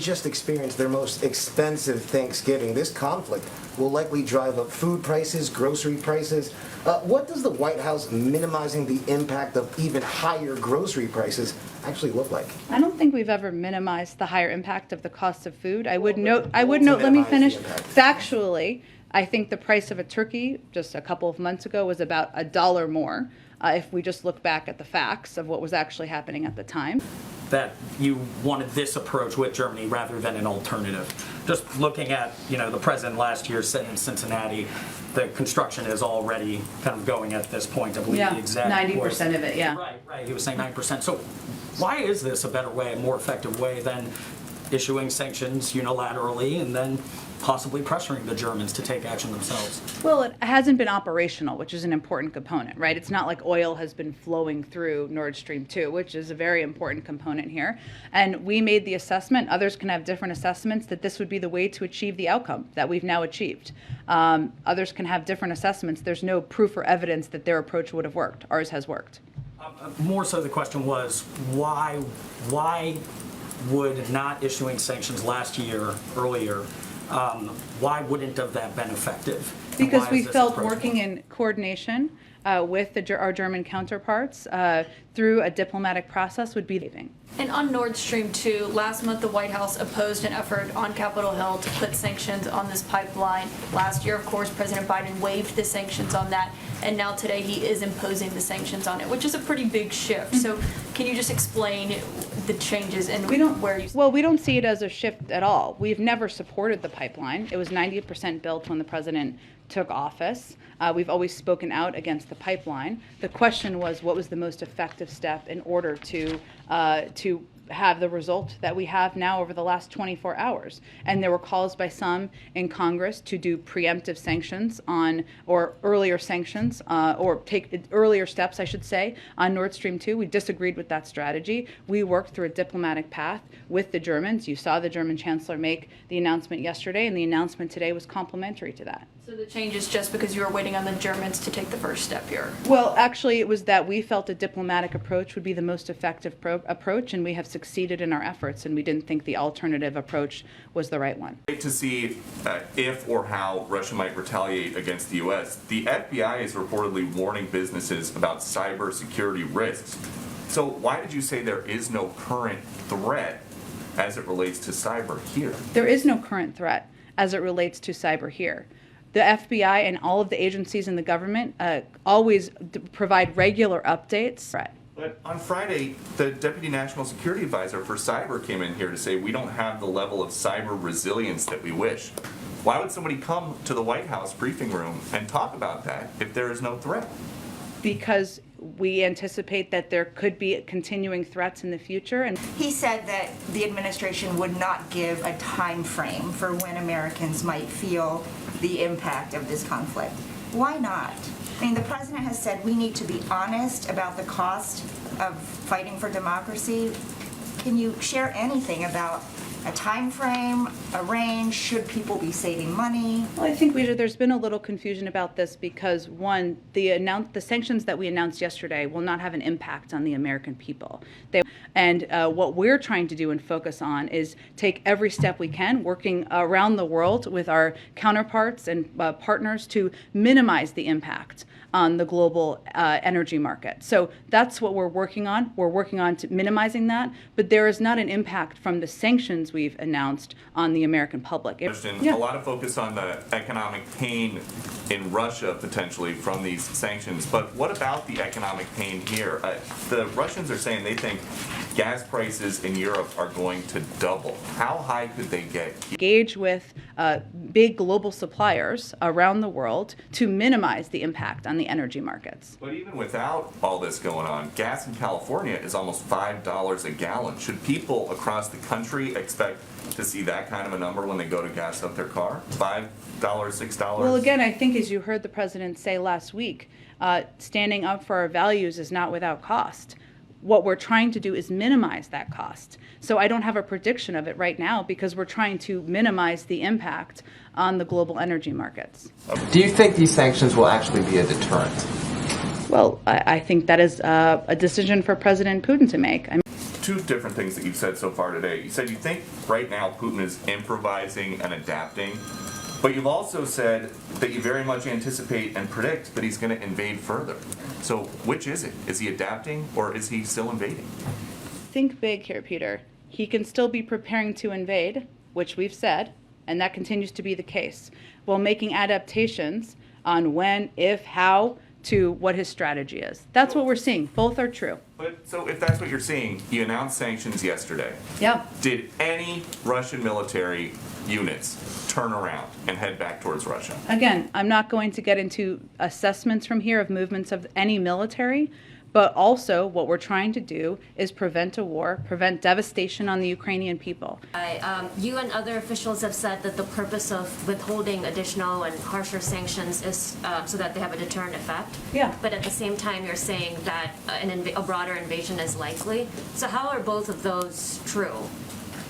just experienced their most expensive Thanksgiving. This conflict will likely drive up food prices, grocery prices. What does the White House minimizing the impact of even higher grocery prices actually look like? I don't think we've ever minimized the higher impact of the cost of food. I would note, let me finish. Factually, I think the price of a turkey just a couple of months ago was about $1 more. If we just look back at the facts of what was actually happening at the time. That you wanted this approach with Germany rather than an alternative. Just looking at, the president last year said in Cincinnati, the construction is already kind of going at this point. I believe the exact 90% of it, yeah. Right. He was saying 9%. So why is this a better way, a more effective way than issuing sanctions unilaterally and then possibly pressuring the Germans to take action themselves? Well, it hasn't been operational, which is an important component, right? It's not like oil has been flowing through Nord Stream 2, which is a very important component here. And we made the assessment, others can have different assessments, that this would be the way to achieve the outcome that we've now achieved. Others can have different assessments. There's no proof or evidence that their approach would have worked. Ours has worked. More so the question was, why would not issuing sanctions last year, earlier, why wouldn't have that been effective? Because we felt working in coordination with our German counterparts through a diplomatic process would be waiving. And on Nord Stream 2, last month the White House opposed an effort on Capitol Hill to put sanctions on this pipeline. Last year, of course, President Biden waived the sanctions on that, and now today he is imposing the sanctions on it, which is a pretty big shift. So can you just explain the changes and where you... Well, we don't see it as a shift at all. We've never supported the pipeline. It was 90% built when the president took office. We've always spoken out against the pipeline. The question was, what was the most effective step in order to have the result that we have now over the last 24 hours? And there were calls by some in Congress to do preemptive sanctions or earlier sanctions, or take earlier steps, I should say, on Nord Stream 2. We disagreed with that strategy. We worked through a diplomatic path with the Germans. You saw the German chancellor make the announcement yesterday, and the announcement today was complementary to that. So the change is just because you were waiting on the Germans to take the first step here? Well, actually, it was that we felt a diplomatic approach would be the most effective approach, and we have succeeded in our efforts, and we didn't think the alternative approach was the right one. To see if or how Russia might retaliate against the U.S., the FBI is reportedly warning businesses about cybersecurity risks. So why did you say there is no current threat as it relates to cyber here? There is no current threat as it relates to cyber here. The FBI and all of the agencies in the government always provide regular updates. Right. But on Friday, the Deputy National Security Advisor for Cyber came in here to say we don't have the level of cyber resilience that we wish. Why would somebody come to the White House briefing room and talk about that if there is no threat? Because we anticipate that there could be continuing threats in the future. And he said that the administration would not give a time frame for when Americans might feel the impact of this conflict. Why not? I mean, the president has said we need to be honest about the cost of fighting for democracy. Can you share anything about a time frame, a range? Should people be saving money? Well, I think there's been a little confusion about this because, one, the sanctions that we announced yesterday will not have an impact on the American people. What we're trying to do and focus on is take every step we can, working around the world with our counterparts and partners to minimize the impact on the global energy market. So that's what we're working on. We're working on minimizing that, but there is not an impact from the sanctions we've announced on the American public. A lot of focus on the economic pain in Russia potentially from these sanctions, but what about the economic pain here? The Russians are saying they think gas prices in Europe are going to double. How high could they get? Engage with big global suppliers around the world to minimize the impact on the energy markets. But even without all this going on, gas in California is almost $5 a gallon. Should people across the country expect to see that kind of a number when they go to gas up their car? $5, $6? Well, again, I think as you heard the president say last week, standing up for our values is not without cost. What we're trying to do is minimize that cost. So I don't have a prediction of it right now because we're trying to minimize the impact on the global energy markets. Do you think these sanctions will actually be a deterrent? Well, I think that is a decision for President Putin to make. two different things that you've said so far today. You said you think right now Putin is improvising and adapting, but you've also said that you very much anticipate and predict that he's going to invade further. So which is it? Is he adapting or is he still invading? Think big here, Peter. He can still be preparing to invade, which we've said, and that continues to be the case, while making adaptations on when, if, how, to what his strategy is. That's what we're seeing. Both are true. But so if that's what you're seeing, you announced sanctions yesterday. Yep. Did any Russian military units turn around and head back towards Russia? Again, I'm not going to get into assessments from here of movements of any military, but also what we're trying to do is prevent a war, prevent devastation on the Ukrainian people. You and other officials have said that the purpose of withholding additional and harsher sanctions is so that they have a deterrent effect. Yeah. But at the same time, you're saying that a broader invasion is likely. So how are both of those true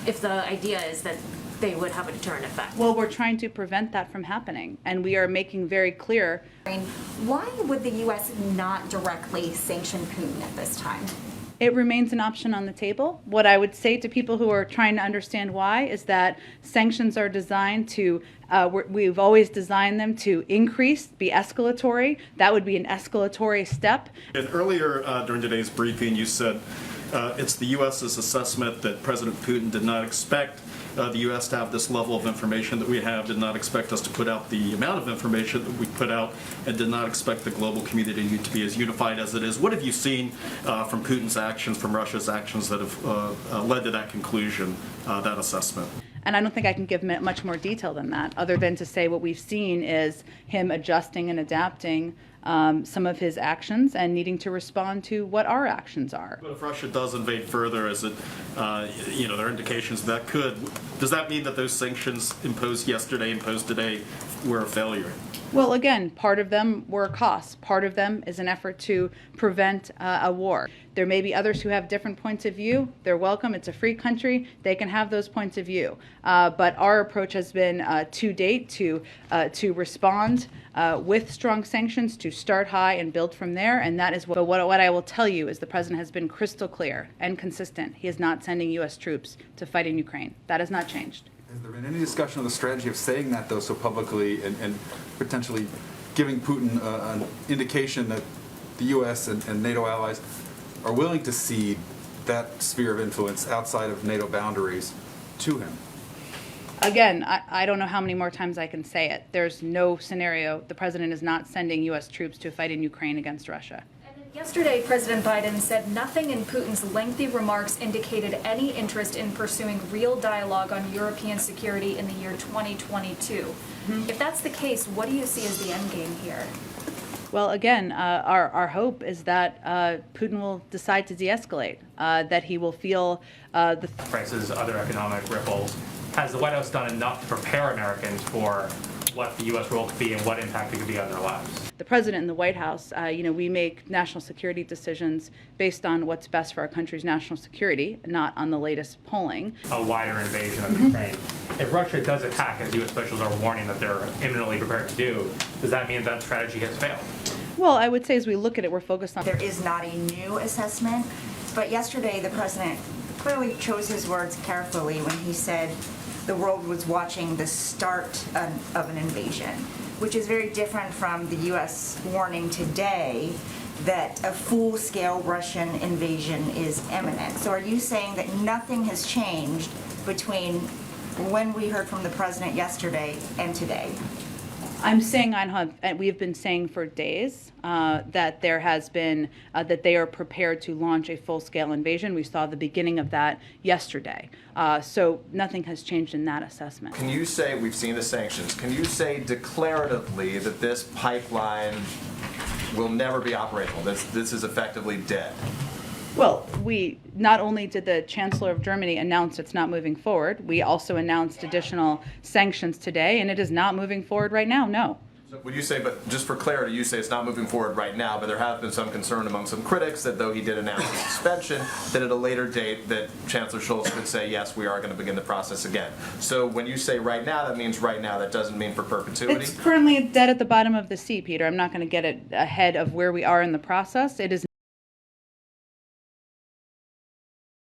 if the idea is that they would have a deterrent effect? Well, we're trying to prevent that from happening, and we are making very clear. Why would the U.S. not directly sanction Putin at this time? It remains an option on the table. What I would say to people who are trying to understand why is that sanctions are designed to, we've always designed them to increase, be escalatory. That would be an escalatory step. And earlier during today's briefing, you said it's the U.S.'s assessment that President Putin did not expect the U.S. to have this level of information that we have, did not expect us to put out the amount of information that we put out, and did not expect the global community to be as unified as it is. What have you seen from Putin's actions, from Russia's actions that have led to that conclusion, that assessment? And I don't think I can give much more detail than that, other than to say what we've seen is him adjusting and adapting some of his actions and needing to respond to what our actions are. But if Russia does invade further, is it, there are indications that could, does that mean that those sanctions imposed yesterday, imposed today, were a failure? Well, again, part of them were costs. Part of them is an effort to prevent a war. There may be others who have different points of view. They're welcome. It's a free country. They can have those points of view. But our approach has been to date to respond with strong sanctions, to start high and build from there. And that is what I will tell you is the president has been crystal clear and consistent. He is not sending U.S. troops to fight in Ukraine. That has not changed. Has there been any discussion of the strategy of saying that, though, so publicly and potentially giving Putin an indication that the U.S. and NATO allies are willing to cede that sphere of influence outside of NATO boundaries to him? Again, I don't know how many more times I can say it. There's no scenario. The president is not sending U.S. troops to fight in Ukraine against Russia. Yesterday, President Biden said nothing in Putin's lengthy remarks indicated any interest in pursuing real dialogue on European security in the year 2022. Mm-hmm. If that's the case, what do you see as the end game here? Well, again, our hope is that Putin will decide to de-escalate, that he will feel the prices, other economic ripples. Has the White House done enough to prepare Americans for what the U.S. role could be and what impact it could be on their lives? The president and the White House, we make national security decisions based on what's best for our country's national security, not on the latest polling. A wider invasion of Ukraine. If Russia does attack, as U.S. officials are warning that they're imminently prepared to do, does that mean that strategy has failed? Well, I would say as we look at it, we're focused on... There is not a new assessment, but yesterday the president clearly chose his words carefully when he said the world was watching the start of an invasion, which is very different from the U.S. warning today that a full-scale Russian invasion is imminent. So are you saying that nothing has changed between when we heard from the president yesterday and today? I'm saying we've been saying for days that there has been that they are prepared to launch a full-scale invasion. We saw the beginning of that yesterday. So nothing has changed in that assessment. Can you say, we've seen the sanctions, can you say declaratively that this pipeline will never be operational? This is effectively dead? Well, we not only did the Chancellor of Germany announce it's not moving forward, we also announced additional sanctions today, and it is not moving forward right now, no. So would you say, but just for clarity, you say it's not moving forward right now, but there has been some concern among some critics that though he did announce a suspension, that at a later date that Chancellor Scholz could say, yes, we are going to begin the process again. So when you say right now, that means right now, that doesn't mean for perpetuity? It's currently dead at the bottom of the sea, Peter. I'm not going to get it ahead of where we are in the process. It is